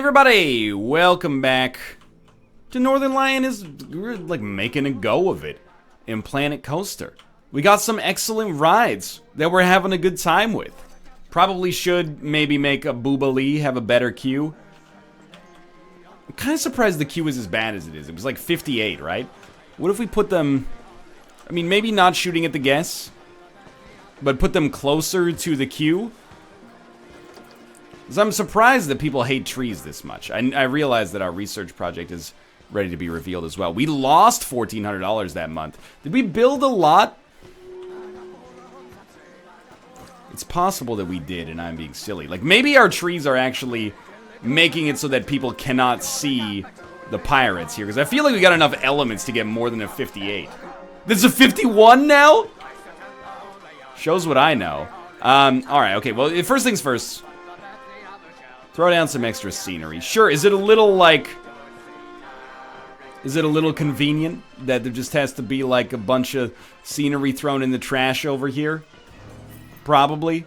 everybody, welcome back to Northernlion is like making a go of it in Planet Coaster. We got some excellent rides that we're having a good time with. Probably should maybe make a Boobalee have a better queue. I'm kind of surprised the queue is as bad as it is. It was like 58, right? What if we put them, I mean, maybe not shooting at the guests, but put them closer to the queue? Because I'm surprised that people hate trees this much. I realize that our research project is ready to be revealed as well. We lost $1,400 that month. Did we build a lot? It's possible that we did, and I'm being silly. Like, maybe our trees are actually making it so that people cannot see the pirates here. Because I feel like we got enough elements to get more than a 58. This is a 51 now? Shows what I know. Alright, okay. Well, first things first. Throw down some extra scenery. Sure, is it a little, like... Is it a little convenient that there just has to be, like, a bunch of scenery thrown in the trash over here? Probably.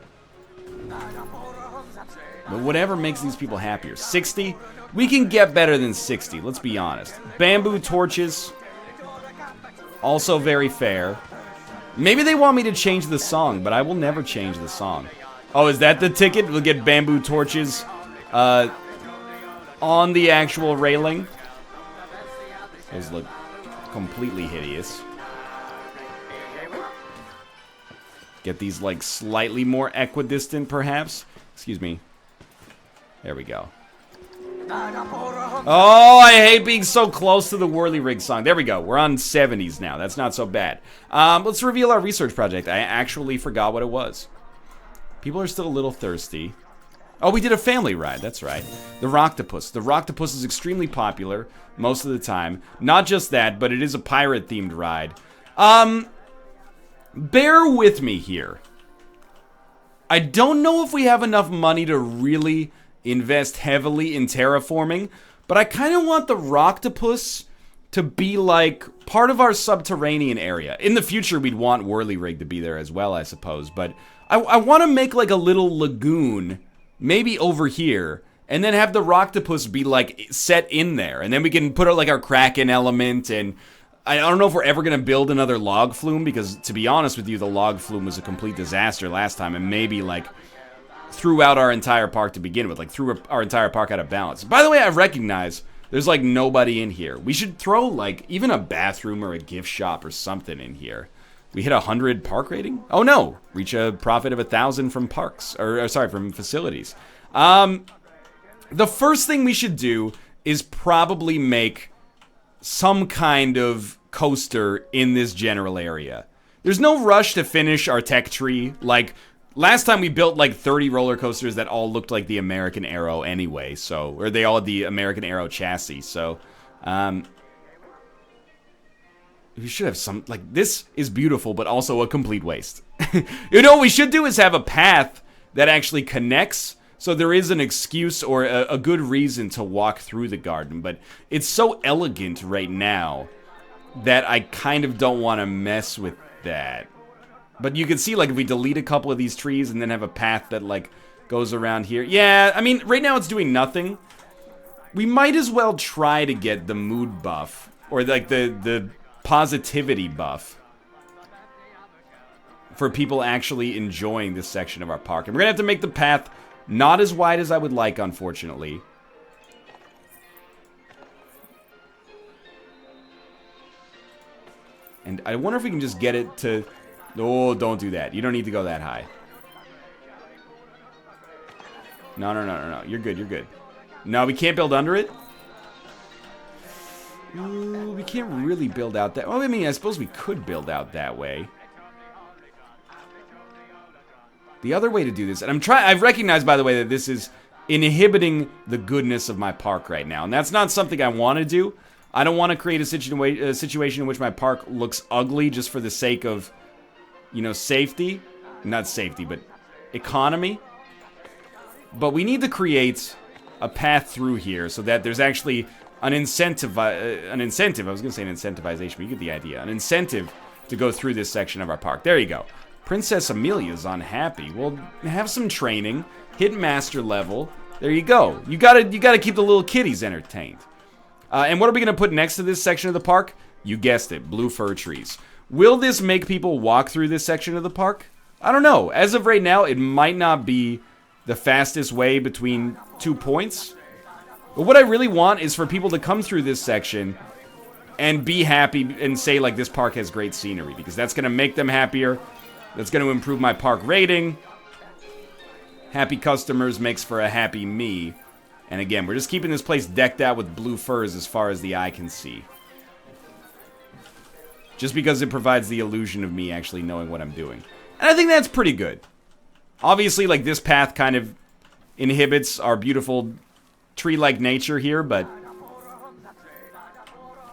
But whatever makes these people happier. 60? We can get better than 60, let's be honest. Bamboo torches. Also very fair. Maybe they want me to change the song, but I will never change the song. Oh, is that the ticket? We'll get bamboo torches on the actual railing. Those look completely hideous. Get these, like, slightly more equidistant, perhaps. Excuse me. There we go. Oh, I hate being so close to the Whirly-Rig song. There we go. We're on 70s now. That's not so bad. Let's reveal our research project. I actually forgot what it was. People are still a little thirsty. Oh, we did a family ride. That's right. The Rocktopus. The Rocktopus is extremely popular most of the time. Not just that, but it is a pirate-themed ride. Bear with me here. I don't know if we have enough money to really invest heavily in terraforming, but I kind of want the Rocktopus to be like part of our subterranean area. In the future, we'd want Whirly-Rig to be there as well, I suppose, but I want to make like a little lagoon, maybe over here, and then have the Rocktopus be like set in there, and then we can put like our Kraken element. And I don't know if we're ever going to build another log flume, because to be honest with you, the log flume was a complete disaster last time, and maybe like threw out our entire park to begin with, like threw our entire park out of balance. By the way, I recognize there's like nobody in here. We should throw like even a bathroom or a gift shop or something in here. We hit 100 park rating? Oh no, reach a profit of 1,000 from parks, or sorry, from facilities. The first thing we should do is probably make some kind of coaster in this general area. There's no rush to finish our tech tree. Like, last time we built like 30 roller coasters that all looked like the American Aero anyway, so, or they all had the American Aero chassis, so, we should have some, like, this is beautiful, but also a complete waste. You know what we should do is have a path that actually connects, so there is an excuse or a good reason to walk through the garden, but it's so elegant right now that I kind of don't want to mess with that. But you can see, like, if we delete a couple of these trees and then have a path that, like, goes around here. Yeah, I mean, right now it's doing nothing. We might as well try to get the mood buff, or, like, the positivity buff for people actually enjoying this section of our park. And we're gonna have to make the path not as wide as I would like, unfortunately. And I wonder if we can just get it to... Oh, don't do that. You don't need to go that high. No. You're good, you're good. No, we can't build under it? Ooh, we can't really build out that... Well, I mean, I suppose we could build out that way. The other way to do this... And I've recognized, by the way, that this is inhibiting the goodness of my park right now. And that's not something I want to do. I don't want to create a situation in which my park looks ugly just for the sake of, you know, safety. Not safety, but economy. But we need to create a path through here so that there's actually an incentive. I was going to say an incentivization, but you get the idea. An incentive to go through this section of our park. There you go. Princess Amelia's unhappy. Well, have some training. Hit master level. There you go. You gotta keep the little kiddies entertained. And what are we gonna put next to this section of the park? You guessed it, blue fir trees. Will this make people walk through this section of the park? I don't know. As of right now, it might not be the fastest way between 2 points. But what I really want is for people to come through this section and be happy and say, like, this park has great scenery. Because that's going to make them happier. That's going to improve my park rating. Happy customers makes for a happy me. And again, we're just keeping this place decked out with blue firs as far as the eye can see. Just because it provides the illusion of me actually knowing what I'm doing. And I think that's pretty good. Obviously, like, this path kind of inhibits our beautiful tree-like nature here, but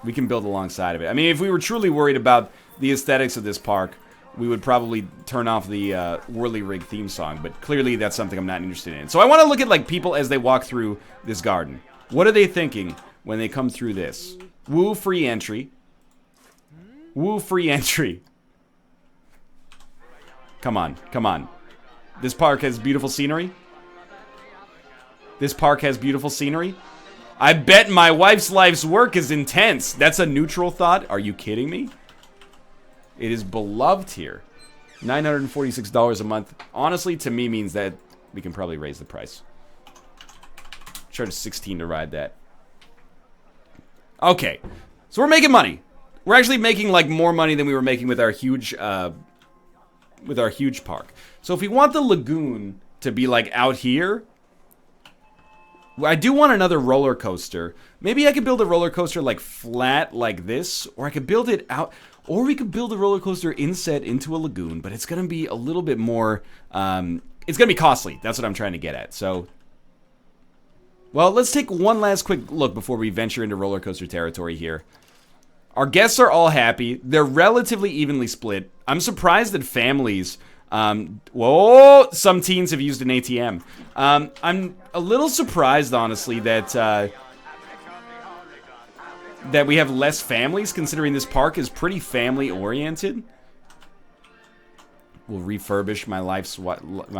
we can build alongside of it. I mean, if we were truly worried about the aesthetics of this park, we would probably turn off the Whirly-Rig theme song, but clearly that's something I'm not interested in. So I want to look at, like, people as they walk through this garden. What are they thinking when they come through this? Woo, free entry. Woo, free entry. Come on, come on. This park has beautiful scenery. This park has beautiful scenery. I bet my wife's life's work is intense. That's a neutral thought. Are you kidding me? It is beloved here. $946 a month. Honestly, to me means that we can probably raise the price. Charge $16 to ride that. Okay. So we're making money. We're actually making, like, more money than we were making with our huge park. So if we want the lagoon to be, like, out here, I do want another roller coaster. Maybe I could build a roller coaster, like, flat like this, or I could build it out, or we could build a roller coaster inset into a lagoon, but it's going to be a little bit more, it's going to be costly. That's what I'm trying to get at. So, well, let's take one last quick look before we venture into roller coaster territory here. Our guests are all happy. They're relatively evenly split. I'm surprised that families... whoa! Some teens have used an ATM. I'm a little surprised, honestly, that we have less families, considering this park is pretty family-oriented. We'll refurbish my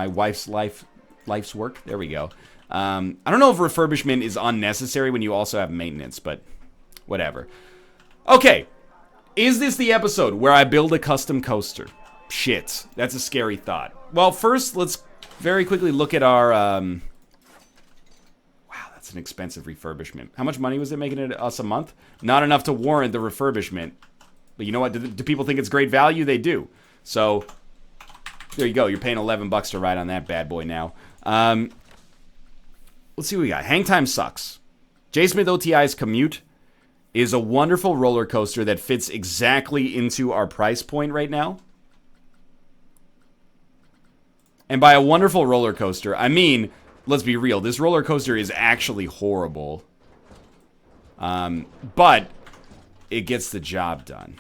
wife's life's work. There we go. I don't know if refurbishment is unnecessary when you also have maintenance, but whatever. Okay, is this the episode where I build a custom coaster? Shit, that's a scary thought. Well, first, let's very quickly look at our, wow, that's an expensive refurbishment. How much money was it making it us a month? Not enough to warrant the refurbishment. But you know what? Do people think it's great value? They do. So, there you go. You're paying $11 to ride on that bad boy now. Let's see what we got. Hang Time sucks. J. Smith OTI's Commute is a wonderful roller coaster that fits exactly into our price point right now. And by a wonderful roller coaster, I mean, let's be real, this roller coaster is actually horrible. But it gets the job done.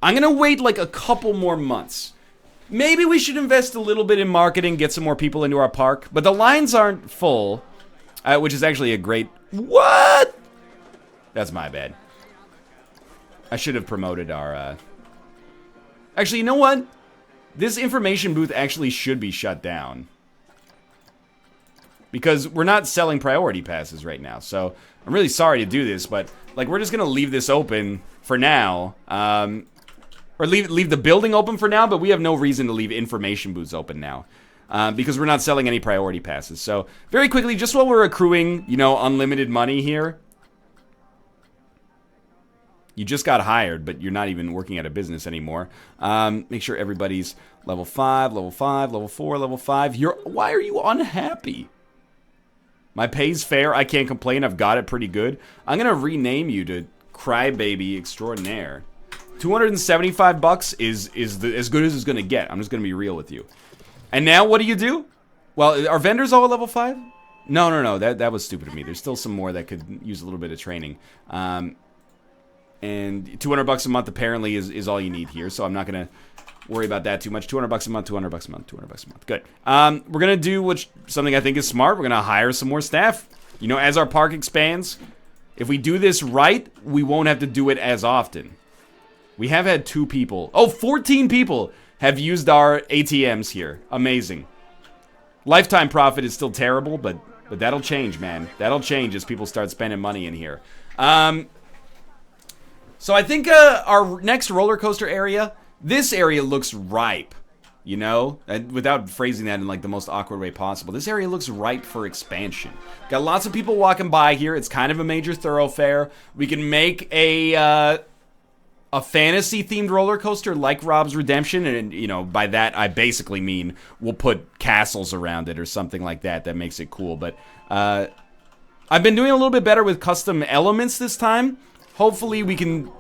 I'm going to wait like a couple more months. Maybe we should invest a little bit in marketing, get some more people into our park. But the lines aren't full, which is actually a great... What? That's my bad. I should have promoted our... Actually, you know what? This information booth actually should be shut down. Because we're not selling priority passes right now. So, I'm really sorry to do this, but, like, we're just going to leave this open for now. Or leave the building open for now, but we have no reason to leave information booths open now. Because we're not selling any priority passes. So, very quickly, just while we're accruing, you know, unlimited money here. You just got hired, but you're not even working at a business anymore. Make sure everybody's level 5, level 5, level 4, level 5. Why are you unhappy? My pay's fair. I can't complain. I've got it pretty good. I'm going to rename you to Crybaby Extraordinaire. $275 is as good as it's going to get. I'm just going to be real with you. And now what do? Well, are vendors all at level 5? No. That was stupid of me. There's still some more that could use a little bit of training. And $200 a month apparently is all you need here, so I'm not going to worry about that too much. $200 a month, $200 a month, $200 a month. Good. We're going to do something I think is smart. We're going to hire some more staff. You know, as our park expands, if we do this right, we won't have to do it as often. We have had 2 people. 14 people have used our ATMs here. Amazing. Lifetime profit is still terrible, but But that'll change, man. That'll change as people start spending money in here. So I think our next roller coaster area, this area looks ripe. You know, without phrasing that in like the most awkward way possible, this area looks ripe for expansion. Got lots of people walking by here. It's kind of a major thoroughfare. We can make a fantasy-themed roller coaster like Rob's Redemption, and you know, by that I basically mean we'll put castles around it or something like that. That makes it cool. But I've been doing a little bit better with custom elements this time. Hopefully, we can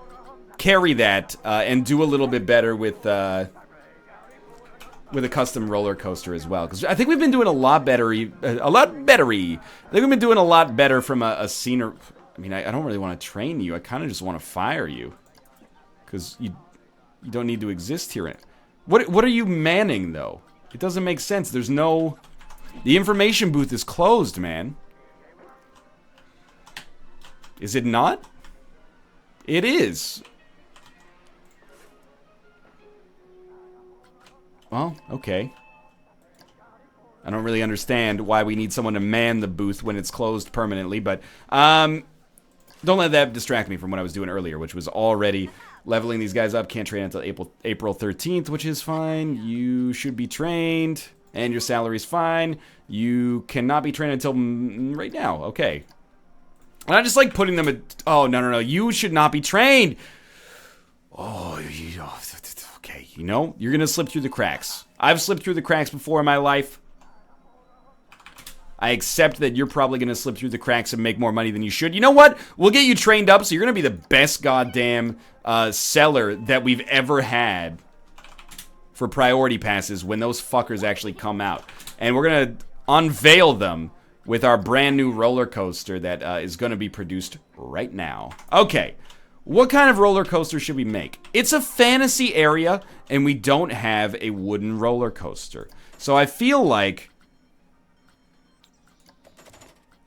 carry that and do a little bit better with a custom roller coaster as well, because I think we've been doing a lot better. I think we've been doing a lot better from a scenery. I mean, I don't really want to train you. I kind of just want to fire you, because you don't need to exist here. What are you manning though? It doesn't make sense. There's no. The information booth is closed, man. Is it not? It is. Well, okay. I don't really understand why we need someone to man the booth when it's closed permanently, but don't let that distract me from what I was doing earlier, which was already leveling these guys up. Can't train until April 13th, which is fine. You should be trained, and your salary's fine. You cannot be trained until right now. Okay. And I just like putting them at... Oh, no. You should not be trained. Oh, okay, you know, you're gonna slip through the cracks. I've slipped through the cracks before in my life. I accept that you're probably gonna slip through the cracks and make more money than you should. You know what? We'll get you trained up, so you're gonna be the best goddamn seller that we've ever had for priority passes when those fuckers actually come out. And we're gonna unveil them with our brand new roller coaster that is gonna be produced right now. Okay. What kind of roller coaster should we make? It's a fantasy area, and we don't have a wooden roller coaster. So I feel like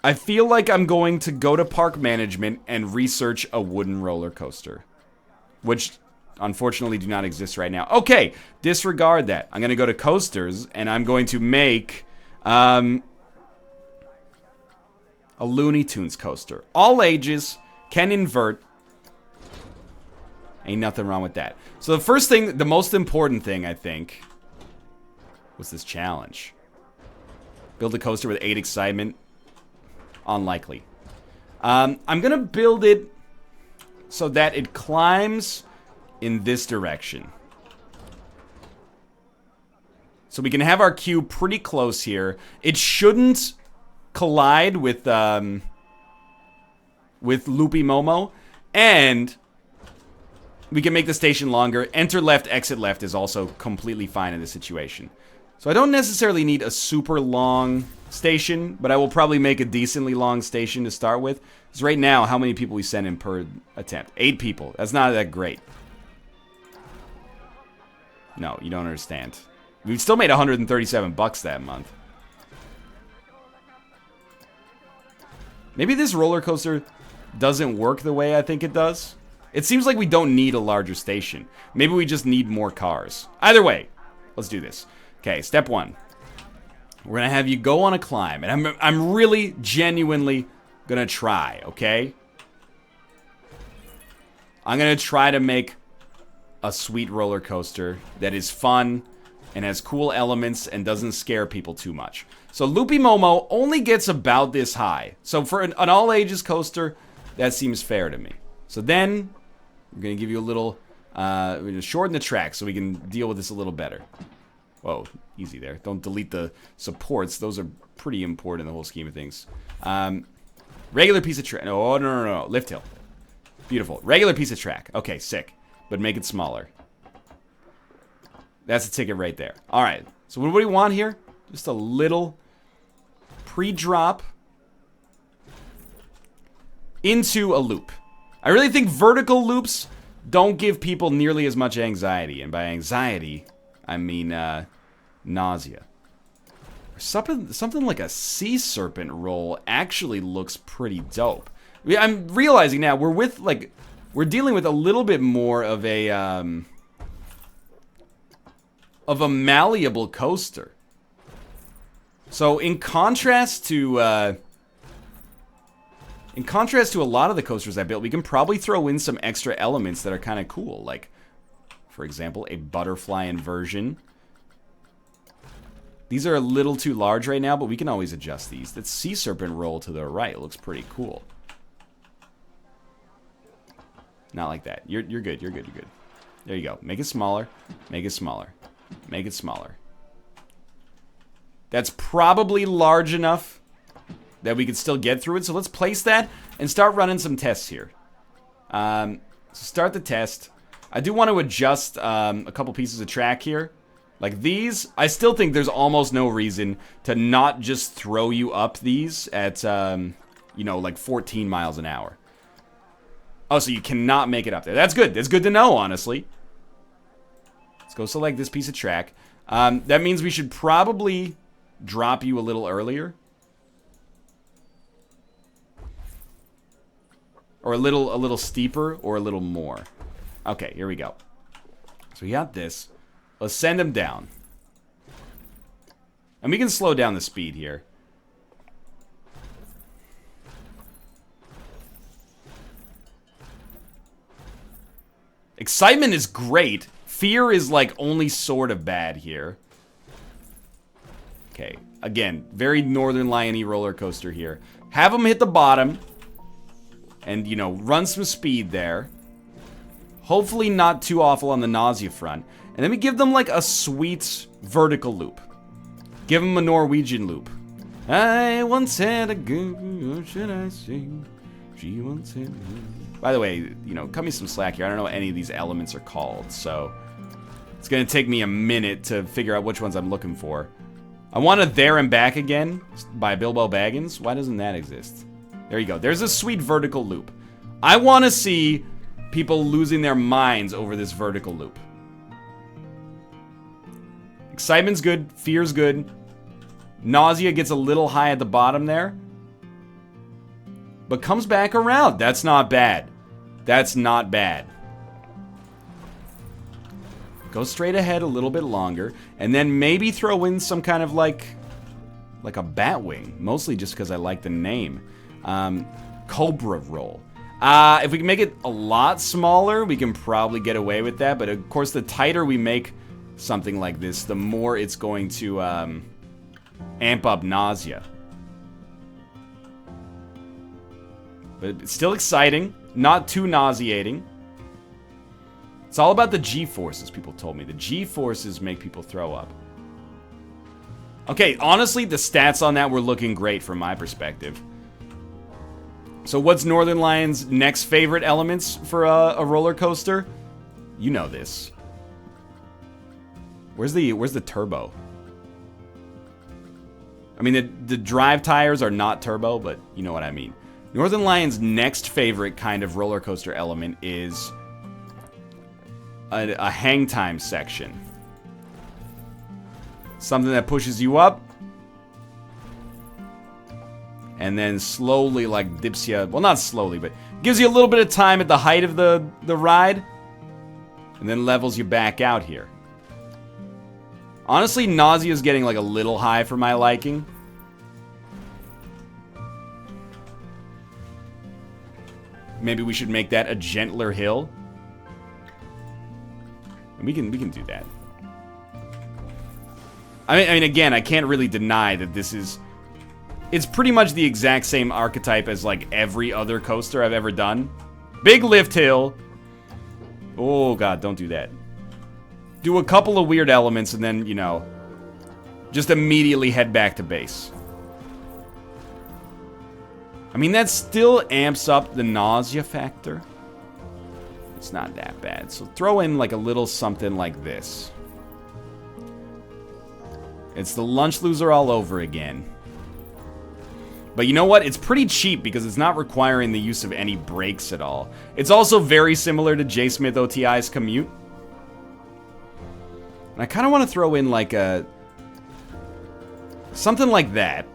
I'm going to go to park management and research a wooden roller coaster, which unfortunately do not exist right now. Okay, disregard that. I'm going to go to coasters, and I'm going to make a Looney Tunes coaster. All ages, can invert. Ain't nothing wrong with that. So the first thing, the most important thing, I think, was this challenge. Build a coaster with 8 excitement. Unlikely. I'm going to build it so that it climbs in this direction. So we can have our cube pretty close here. It shouldn't collide with Loopy Momo. And we can make the station longer. Enter left, exit left is also completely fine in this situation. So I don't necessarily need a super long station, but I will probably make a decently long station to start with. Because right now, how many people we send in per attempt? 8 people. That's not that great. No, you don't understand. We still made 137 bucks that month. Maybe this roller coaster doesn't work the way I think it does. It seems like we don't need a larger station. Maybe we just need more cars. Either way, let's do this. Okay, step 1. We're gonna have you go on a climb, and I'm really genuinely gonna try, okay? I'm gonna try to make a sweet roller coaster that is fun and has cool elements and doesn't scare people too much. So Loopy Momo only gets about this high. So for an all ages coaster, that seems fair to me. So then we're gonna give you a little, we're gonna shorten the track so we can deal with this a little better. Whoa, easy there. Don't delete the supports. Those are pretty important in the whole scheme of things. Regular piece of track. No. Lift hill. Beautiful. Regular piece of track. Okay, sick. But make it smaller. That's the ticket right there. All right. So what do we want here? Just a little pre-drop into a loop. I really think vertical loops don't give people nearly as much anxiety. And by anxiety, I mean nausea. Something like a sea serpent roll actually looks pretty dope. I'm realizing now we're dealing with a little bit more of a malleable coaster. So in contrast to a lot of the coasters I built, we can probably throw in some extra elements that are kind of cool. Like, for example, a butterfly inversion. These are a little too large right now, but we can always adjust these. That sea serpent roll to the right looks pretty cool. Not like that. You're good. You're good. You're good. There you go. Make it smaller. Make it smaller. Make it smaller. That's probably large enough that we could still get through it. So let's place that and start running some tests here. So start the test. I do want to adjust a couple pieces of track here. Like these, I still think there's almost no reason to not just throw you up these at, you know, like 14 miles an hour. Oh, so you cannot make it up there. That's good. That's good to know, honestly. Let's go select this piece of track. That means we should probably drop you a little earlier. Or a little steeper, or a little more. Okay, here we go. So we got this. Let's send them down. And we can slow down the speed here. Excitement is great. Fear is like only sort of bad here. Okay, again, very Northernlion-y roller coaster here. Have them hit the bottom. And, you know, run some speed there. Hopefully not too awful on the nausea front. And then we give them like a sweet vertical loop. Give them a Norwegian loop. I once had a girl, what should I say? She once had a... By the way, you know, cut me some slack here. I don't know what any of these elements are called, so... It's gonna take me a minute to figure out which ones I'm looking for. I want a There and Back Again by Bilbo Baggins. Why doesn't that exist? There you go. There's a sweet vertical loop. I want to see people losing their minds over this vertical loop. Excitement's good. Fear's good. Nausea gets a little high at the bottom there. But comes back around. That's not bad. That's not bad. Go straight ahead a little bit longer. And then maybe throw in some kind of like a bat wing. Mostly just because I like the name. Cobra roll. If we can make it a lot smaller, we can probably get away with that. But of course, the tighter we make something like this, the more it's going to amp up nausea. But it's still exciting, not too nauseating. It's all about the G-forces, people told me. The G-forces make people throw up. Okay, honestly, the stats on that were looking great from my perspective. So what's Northernlion's next favorite elements for a roller coaster? You know this. Where's the turbo? I mean, the drive tires are not turbo, but you know what I mean. Northernlion's next favorite kind of roller coaster element is a hang time section. Something that pushes you up and then slowly like dips you, well, not slowly, but gives you a little bit of time at the height of the ride and then levels you back out here. Honestly, nausea is getting like a little high for my liking. Maybe we should make that a gentler hill. And we can do that. I mean, again, I can't really deny that this is... It's pretty much the exact same archetype as, like, every other coaster I've ever done. Big lift hill. Oh, God, don't do that. Do a couple of weird elements and then, you know, just immediately head back to base. I mean, that still amps up the nausea factor. It's not that bad. So throw in, like, a little something like this. It's the lunch loser all over again. But you know what? It's pretty cheap because it's not requiring the use of any brakes at all. It's also very similar to J. Smith OTI's Commute. And I kind of want to throw in like something like that.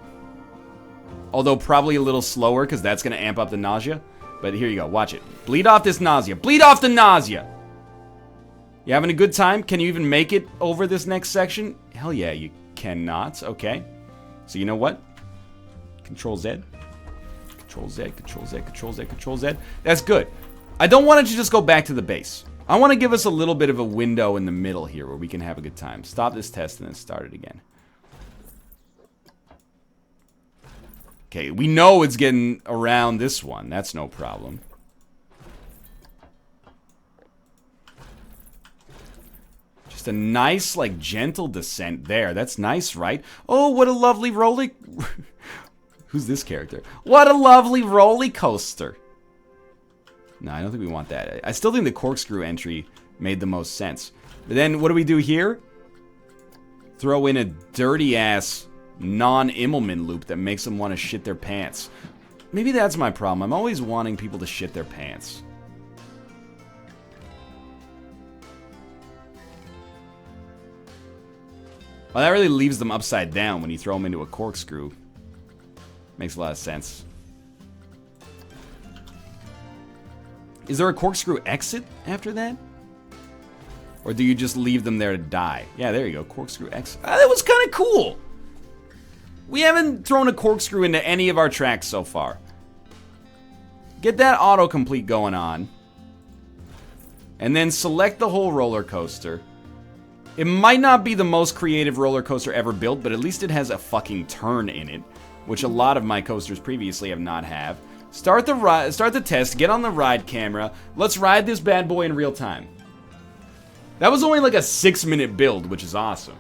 Although probably a little slower because that's going to amp up the nausea. But here you go. Watch it. Bleed off this nausea. Bleed off the nausea! You having a good time? Can you even make it over this next section? Hell yeah, you cannot. Okay. So you know what? Control Z. Control Z, Control Z, Control Z, Control Z. That's good. I don't want it to just go back to the base. I want to give us a little bit of a window in the middle here where we can have a good time. Stop this test and then start it again. Okay, we know it's getting around this one. That's no problem. Just a nice, like, gentle descent there. That's nice, right? Oh, what a lovely roller... Who's this character? What a lovely roller coaster. No, I don't think we want that. I still think the corkscrew entry made the most sense. But then, what do we do here? Throw in a dirty-ass non-Immelman loop that makes them want to shit their pants. Maybe that's my problem. I'm always wanting people to shit their pants. Well, that really leaves them upside down when you throw them into a corkscrew. Makes a lot of sense. Is there a corkscrew exit after that? Or do you just leave them there to die? Yeah, there you go. Corkscrew exit. Ah, that was kind of cool. We haven't thrown a corkscrew into any of our tracks so far. Get that autocomplete going on. And then select the whole roller coaster. It might not be the most creative roller coaster ever built, but at least it has a fucking turn in it, which a lot of my coasters previously have not have. Start the test, get on the ride camera. Let's ride this bad boy in real time. That was only like a 6-minute build, which is awesome.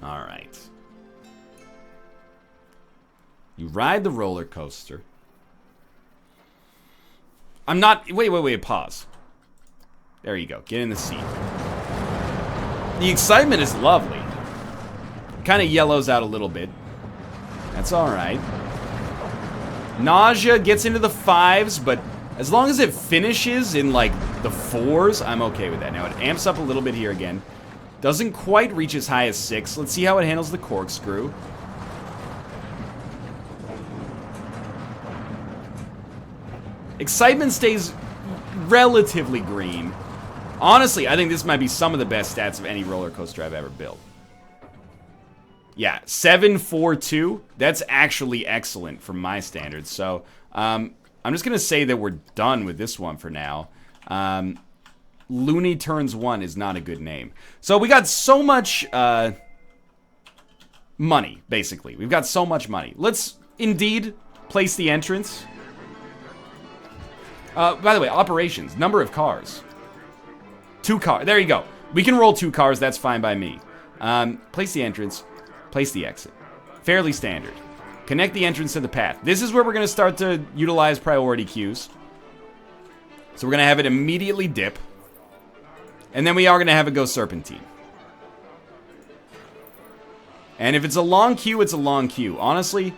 Alright. You ride the roller coaster. I'm not... Wait, pause. There you go, get in the seat. The excitement is lovely. Kind of yellows out a little bit. That's alright. Nausea gets into the 5s, but as long as it finishes in, like, the 4s, I'm okay with that. Now, it amps up a little bit here again. Doesn't quite reach as high as 6. Let's see how it handles the corkscrew. Excitement stays relatively green. Honestly, I think this might be some of the best stats of any roller coaster I've ever built. Yeah, 742. That's actually excellent from my standards. So, I'm just going to say that we're done with this one for now. Looney Turns 1 is not a good name. So, we got so much money, basically. We've got so much money. Let's indeed place the entrance. By the way, operations. Number of cars. 2 cars. There you go. We can roll 2 cars. That's fine by me. Place the entrance. Place the exit. Fairly standard. Connect the entrance to the path. This is where we're going to start to utilize priority queues. So we're going to have it immediately dip. And then we are going to have it go serpentine. And if it's a long queue, it's a long queue. Honestly,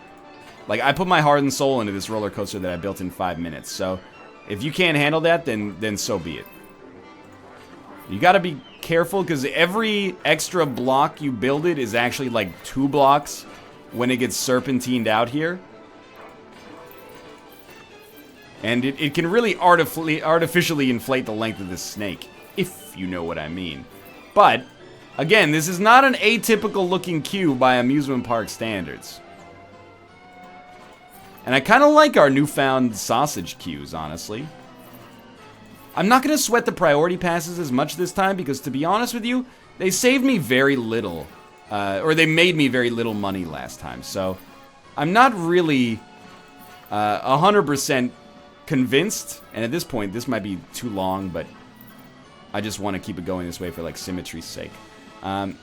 like, I put my heart and soul into this roller coaster that I built in 5 minutes. So if you can't handle that, then so be it. You gotta be careful, because every extra block you build it is actually like 2 blocks when it gets serpentined out here. And it can really artificially inflate the length of this snake, if you know what I mean. But, again, this is not an atypical looking queue by amusement park standards. And I kind of like our newfound sausage queues, honestly. I'm not going to sweat the priority passes as much this time because, to be honest with you, they saved me very little. Or they made me very little money last time. So I'm not really 100% convinced. And at this point, this might be too long, but I just want to keep it going this way for, like, symmetry's sake. What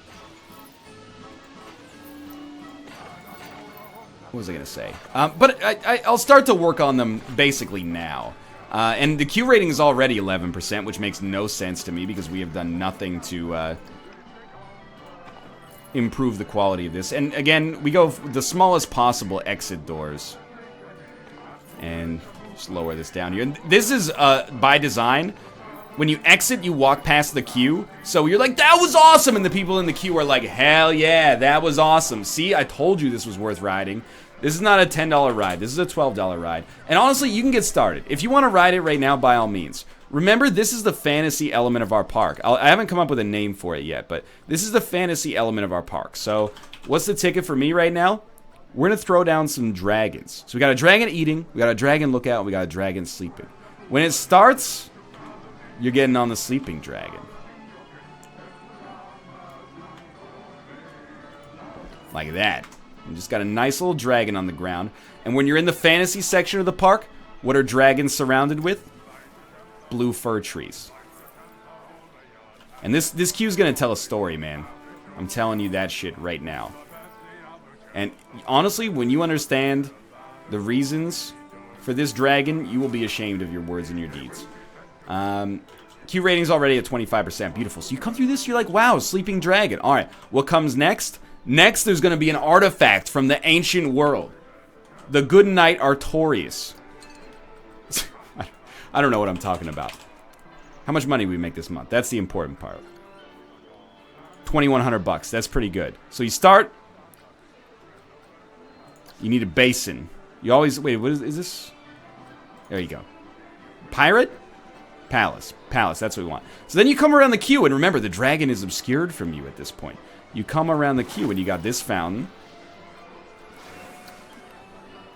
was I going to say? But I'll start to work on them basically now. And the Q rating is already 11%, which makes no sense to me because we have done nothing to improve the quality of this. And again, we go the smallest possible exit doors. And just lower this down here. And this is by design. When you exit, you walk past the queue. So you're like, that was awesome! And the people in the queue are like, hell yeah, that was awesome. See, I told you this was worth riding. This is not a $10 ride. This is a $12 ride. And honestly, you can get started. If you want to ride it right now, by all means. Remember, this is the fantasy element of our park. I haven't come up with a name for it yet, but this is the fantasy element of our park. So, what's the ticket for me right now? We're going to throw down some dragons. So, we got a dragon eating, we got a dragon lookout, and we got a dragon sleeping. When it starts, you're getting on the sleeping dragon. Like that. You just got a nice little dragon on the ground. And when you're in the fantasy section of the park, what are dragons surrounded with? Blue fir trees. And this queue's gonna tell a story, man. I'm telling you that shit right now. And honestly, when you understand the reasons for this dragon, you will be ashamed of your words and your deeds. Q rating's already at 25%. Beautiful. So you come through this, you're like, wow, sleeping dragon. All right, what comes next? Next, there's going to be an artifact from the ancient world. The Good Knight Artorias. I don't know what I'm talking about. How much money we make this month? That's the important part. 2,100 bucks. That's pretty good. So you start. You need a basin. You always... Wait, what is this? There you go. Pirate? Palace. Palace, that's what we want. So then you come around the queue, and remember, the dragon is obscured from you at this point. You come around the queue, and you got this fountain.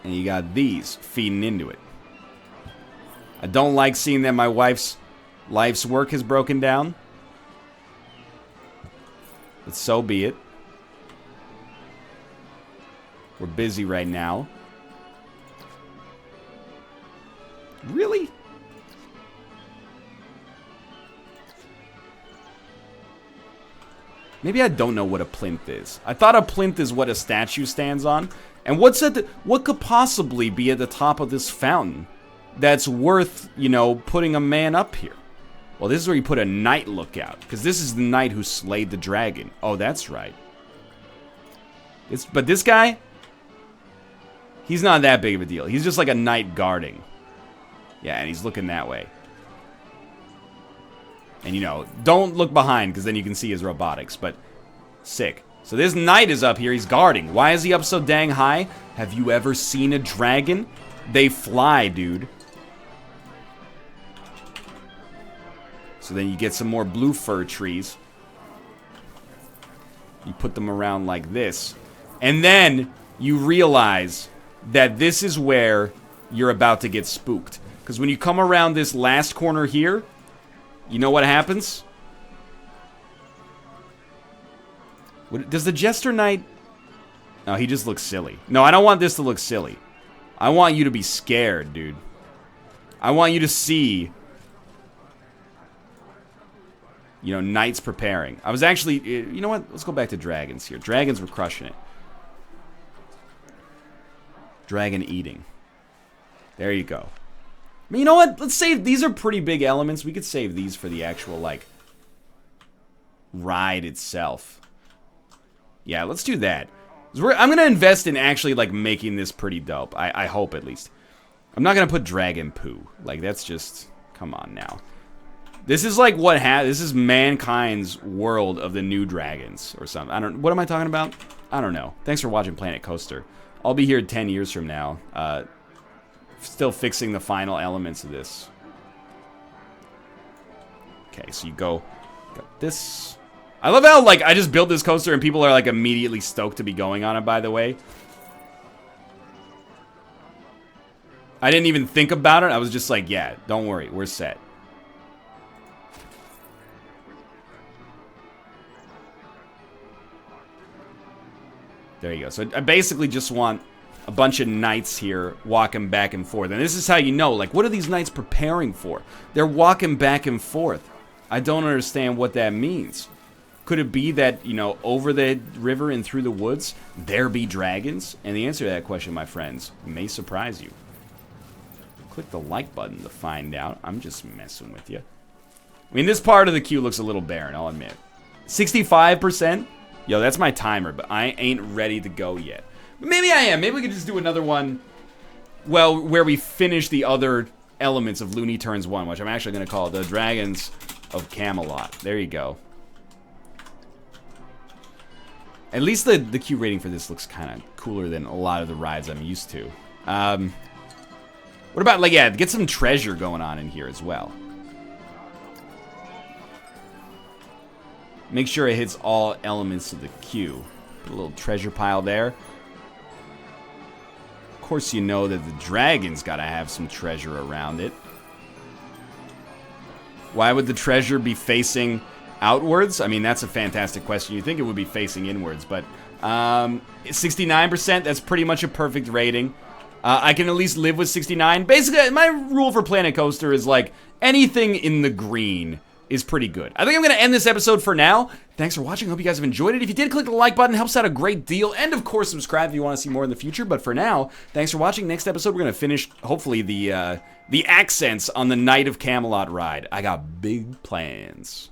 And you got these feeding into it. I don't like seeing that my wife's life's work has broken down. But so be it. We're busy right now. Really? Maybe I don't know what a plinth is. I thought a plinth is what a statue stands on. And what's at what could possibly be at the top of this fountain that's worth, you know, putting a man up here? Well, this is where you put a knight lookout, because this is the knight who slayed the dragon. Oh, that's right. But this guy, he's not that big of a deal. He's just like a knight guarding. Yeah, and he's looking that way. And, you know, don't look behind, because then you can see his robotics, but sick. So this knight is up here. He's guarding. Why is he up so dang high? Have you ever seen a dragon? They fly, dude. So then you get some more blue fir trees. You put them around like this. And then you realize that this is where you're about to get spooked. Because when you come around this last corner here, you know what happens? Does the Jester Knight... No, he just looks silly. No, I don't want this to look silly. I want you to be scared, dude. I want you to see... You know, knights preparing. I was actually... You know what? Let's go back to dragons here. Dragons were crushing it. Dragon eating. There you go. I mean, you know what? Let's save... These are pretty big elements. We could save these for the actual, like... ride itself. Yeah, let's do that. I'm going to invest in actually, like, making this pretty dope. I hope, at least. I'm not going to put dragon poo. Like, that's just... Come on, now. This is, like, this is mankind's world of the new dragons, or something. What am I talking about? I don't know. Thanks for watching Planet Coaster. I'll be here 10 years from now. Still fixing the final elements of this. Okay, so you got this... I love how, like, I just built this coaster and people are, like, immediately stoked to be going on it, by the way. I didn't even think about it. I was just like, yeah, don't worry. We're set. There you go. So I basically just want a bunch of knights here walking back and forth. And this is how you know, like, what are these knights preparing for? They're walking back and forth. I don't understand what that means. Could it be that, you know, over the river and through the woods, there be dragons? And the answer to that question, my friends, may surprise you. Click the like button to find out. I'm just messing with you. I mean, this part of the queue looks a little barren, I'll admit. 65%? Yo, that's my timer, but I ain't ready to go yet. But maybe I am. Maybe we could just do another one, well, where we finish the other elements of Looney Tunes 1, which I'm actually going to call the Dragons of Camelot. There you go. At least the Q rating for this looks kind of cooler than a lot of the rides I'm used to. What about, like, yeah, get some treasure going on in here as well. Make sure it hits all elements of the queue. Put a little treasure pile there. Of course, you know that the dragon's got to have some treasure around it. Why would the treasure be facing outwards? I mean, that's a fantastic question. You'd think it would be facing inwards, but 69%, that's pretty much a perfect rating. I can at least live with 69. Basically, my rule for Planet Coaster is like anything in the green is pretty good. I think I'm going to end this episode for now. Thanks for watching. I hope you guys have enjoyed it. If you did, click the like button. It helps out a great deal. And, of course, subscribe if you want to see more in the future. But for now, thanks for watching. Next episode, we're going to finish, hopefully, the accents on the Night of Camelot ride. I got big plans.